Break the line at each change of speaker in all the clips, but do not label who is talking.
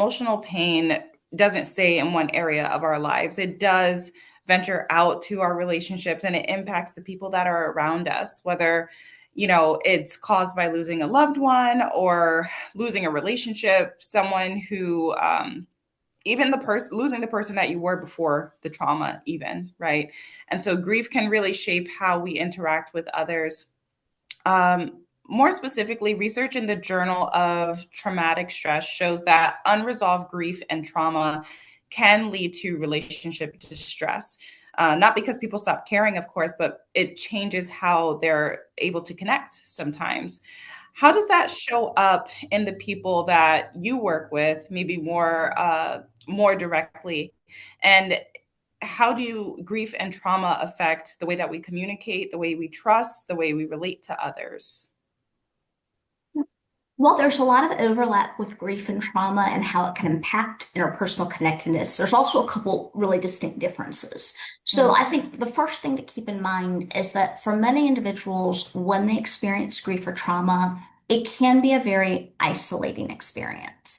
emotional pain doesn't stay in one area of our lives. It does venture out to our relationships, and it impacts the people that are around us, whether it's caused by losing a loved one or losing a relationship, someone who even the person losing the person that you were before the trauma even, right? And so grief can really shape how we interact with others. More specifically, research in the Journal of Traumatic Stress shows that unresolved grief and trauma can lead to relationship distress. Not because people stop caring, of course, but it changes how they're able to connect sometimes. How does that show up in the people that you work with, maybe more directly? And how do grief and trauma affect the way that we communicate, the way we trust, the way we relate to others?
Well, there's a lot of overlap with grief and trauma and how it can impact interpersonal connectedness. There's also a couple really distinct differences. So
Mm.
I think the first thing to keep in mind is that for many individuals, when they experience grief or trauma, it can be a very isolating experience.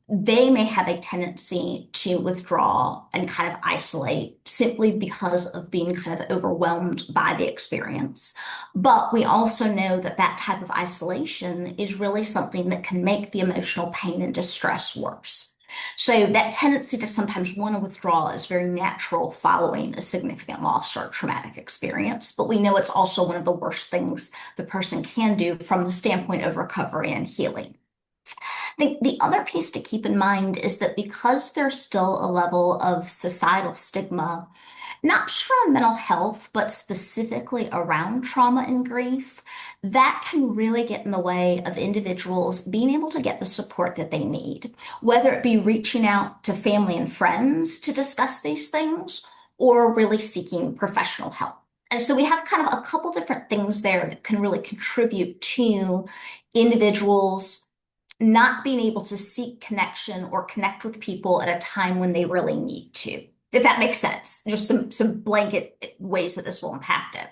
They may have a tendency to withdraw and kind of isolate simply because of being kind of overwhelmed by the experience. But we also know that that type of isolation is really something that can make the emotional pain and distress worse. So that tendency to sometimes want to withdraw is very natural following a significant loss or a traumatic experience. But we know it's also one of the worst things the person can do from the standpoint of recovery and healing. The other piece to keep in mind is that because there's still a level of societal stigma, not sure on mental health, but specifically around trauma and grief, that can really get in the way of individuals being able to get the support that they need, whether it be reaching out to family and friends to discuss these things or really seeking professional help. And so we have kind of a couple different things there that can really contribute to individuals not being able to seek connection or connect with people at a time when they really need to, if that makes sense. Just some blanket ways that this will impact it.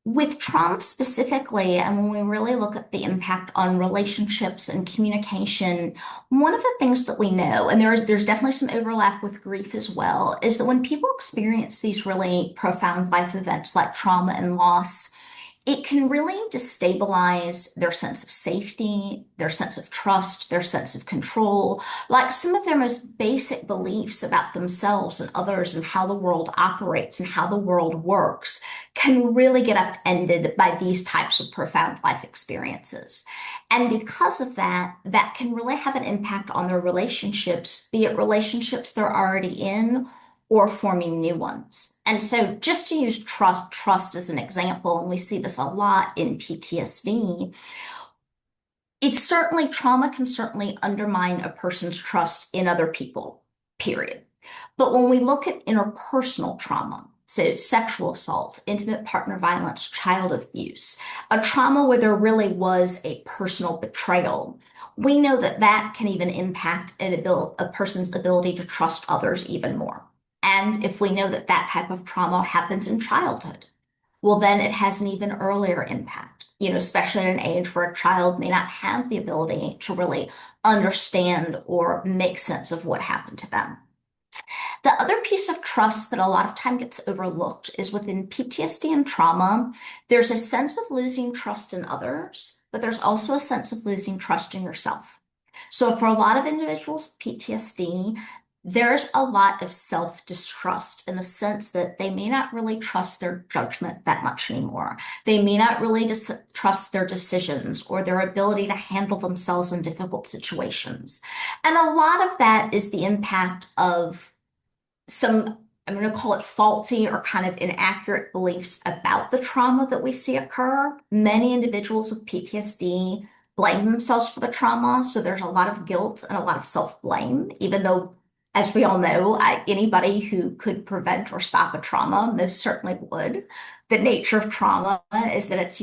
With trauma specifically, and when we really look at the impact on relationships and communication, one of the things that we know, and there's definitely some overlap with grief as well, is that when people experience these really profound life events like trauma and loss, it can really destabilize their sense of safety, their sense of trust, their sense of control, like some of their most basic beliefs about themselves and others and how the world operates and how the world works can really get upended by these types of profound life experiences. And because of that, that can really have an impact on their relationships, be it relationships they're already in or forming new ones. And so just to use trust as an example, and we see this a lot in PTSD, it's certainly trauma can certainly undermine a person's trust in other people, period. But when we look at interpersonal trauma, so sexual assault, intimate partner violence, child abuse, a trauma where there really was a personal betrayal, we know that that can even impact a person's ability to trust others even more. And if we know that that type of trauma happens in childhood, well, then it has an even earlier impact, especially at an age where a child may not have the ability to really understand or make sense of what happened to them. The other piece of trust that a lot of time gets overlooked is within PTSD and trauma, there's a sense of losing trust in others, but there's also a sense of losing trust in yourself. So for a lot of individuals with PTSD, there's a lot of self-distrust in the sense that they may not really trust their judgment that much anymore. They may not really trust their decisions or their ability to handle themselves in difficult situations. And a lot of that is the impact of some, I'm going to call it faulty or kind of inaccurate beliefs about the trauma that we see occur. Many individuals with PTSD blame themselves for the trauma, so there's a lot of guilt and a lot of self-blame, even though, as we all know, anybody who could prevent or stop a trauma most certainly would. The nature of trauma is that it's,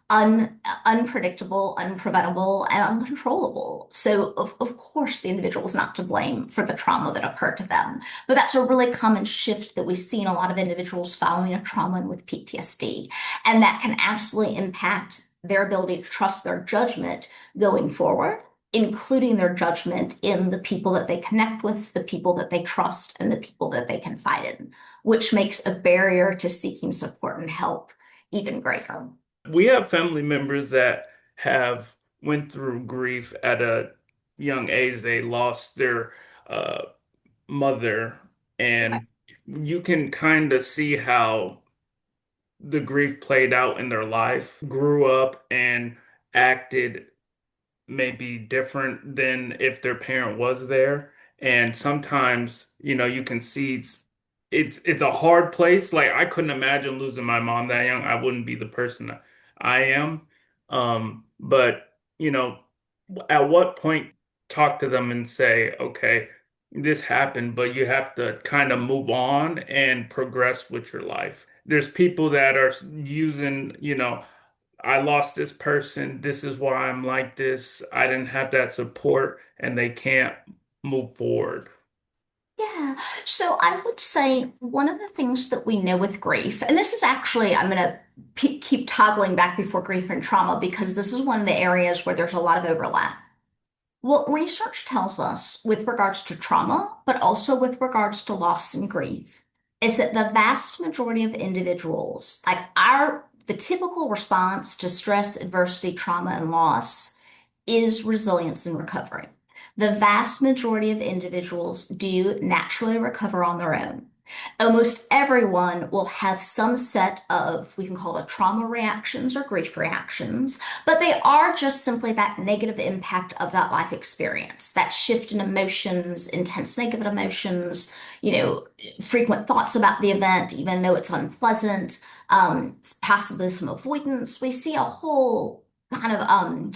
unpredictable, unpreventable, and uncontrollable. So, of course, the individual is not to blame for the trauma that occurred to them. But that's a really common shift that we see in a lot of individuals following a trauma and with PTSD. And that can absolutely impact their ability to trust their judgment going forward, including their judgment in the people that they connect with, the people that they trust, and the people that they confide in, which makes a barrier to seeking support and help even greater.
We have family members that have went through grief at a young age. They lost their uh, mother,
Okay.
and you can kind of see how the grief played out in their life, grew up and acted maybe different than if their parent was there. And sometimes, you can see it's a hard place. Like I couldn't imagine losing my mom that young. I wouldn't be the person that I am. But at what point talk to them and say, okay, this happened, but you have to kind of move on and progress with your life. There's people that are using, I lost this person. This is why I'm like this. I didn't have that support, and they can't move forward.
Yeah. So I would say one of the things that we know with grief, and this is actually, I'm going to keep toggling back before grief and trauma because this is one of the areas where there's a lot of overlap. What research tells us with regards to trauma, but also with regards to loss and grief, is that the vast majority of individuals, the typical response to stress, adversity, trauma, and loss is resilience and recovery. The vast majority of individuals do naturally recover on their own. Almost everyone will have some set of, we can call it trauma reactions or grief reactions, but they are just simply that negative impact of that life experience, that shift in emotions, intense negative emotions, frequent thoughts about the event, even though it's unpleasant, possibly some avoidance. We see a whole kind of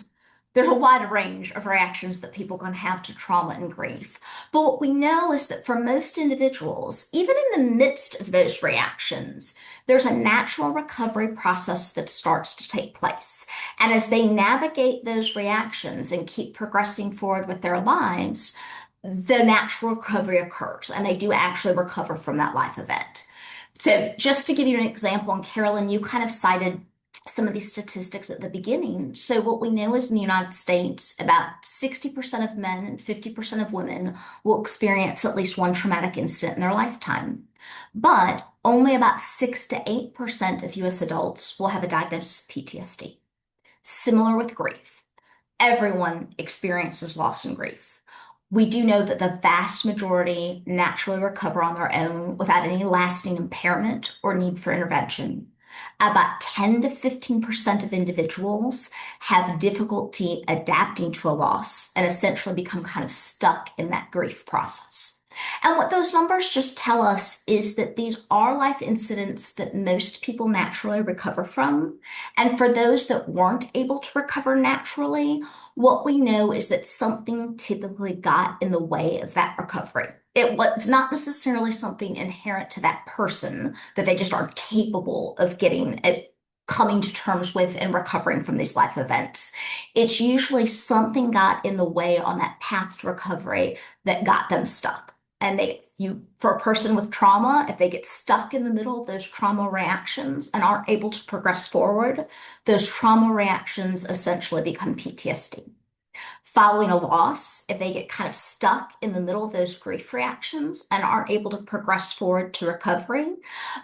there's a wide range of reactions that people can have to trauma and grief. But what we know is that for most individuals, even in the midst of those reactions, there's a natural recovery process that starts to take place. And as they navigate those reactions and keep progressing forward with their lives, the natural recovery occurs and they do actually recover from that life event. So, just to give you an example, and Carolyn, you kind of cited some of these statistics at the beginning. So, what we know is in the United States, about 60% of men and 50% of women will experience at least one traumatic incident in their lifetime. But only about 6 to 8% of US adults will have a diagnosis of PTSD. Similar with grief. Everyone experiences loss and grief. We do know that the vast majority naturally recover on their own without any lasting impairment or need for intervention. About 10 to 15% of individuals have difficulty adapting to a loss and essentially become kind of stuck in that grief process. And what those numbers just tell us is that these are life incidents that most people naturally recover from. And for those that weren't able to recover naturally, what we know is that something typically got in the way of that recovery. It was not necessarily something inherent to that person that they just aren't capable of coming to terms with and recovering from these life events. It's usually something got in the way on that path to recovery that got them stuck. And for a person with trauma, if they get stuck in the middle of those trauma reactions and aren't able to progress forward, those trauma reactions essentially become PTSD. Following a loss, if they get kind of stuck in the middle of those grief reactions and aren't able to progress forward to recovery,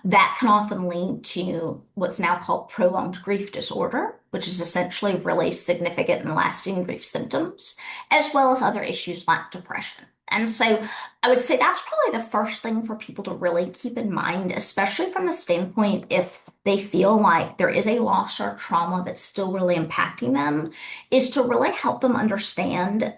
that can often lead to what's now called prolonged grief disorder, which is essentially really significant and lasting grief symptoms, as well as other issues like depression. And so I would say that's probably the first thing for people to really keep in mind, especially from the standpoint if they feel like there is a loss or trauma that's still really impacting them, is to really help them understand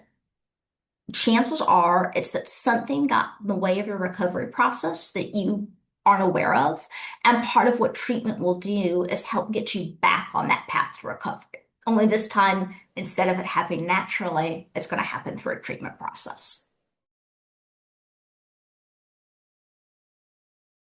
chances are it's that something got in the way of your recovery process that you aren't aware of. And part of what treatment will do is help get you back on that path to recovery. Only this time, instead of it happening naturally, it's going to happen through a treatment process.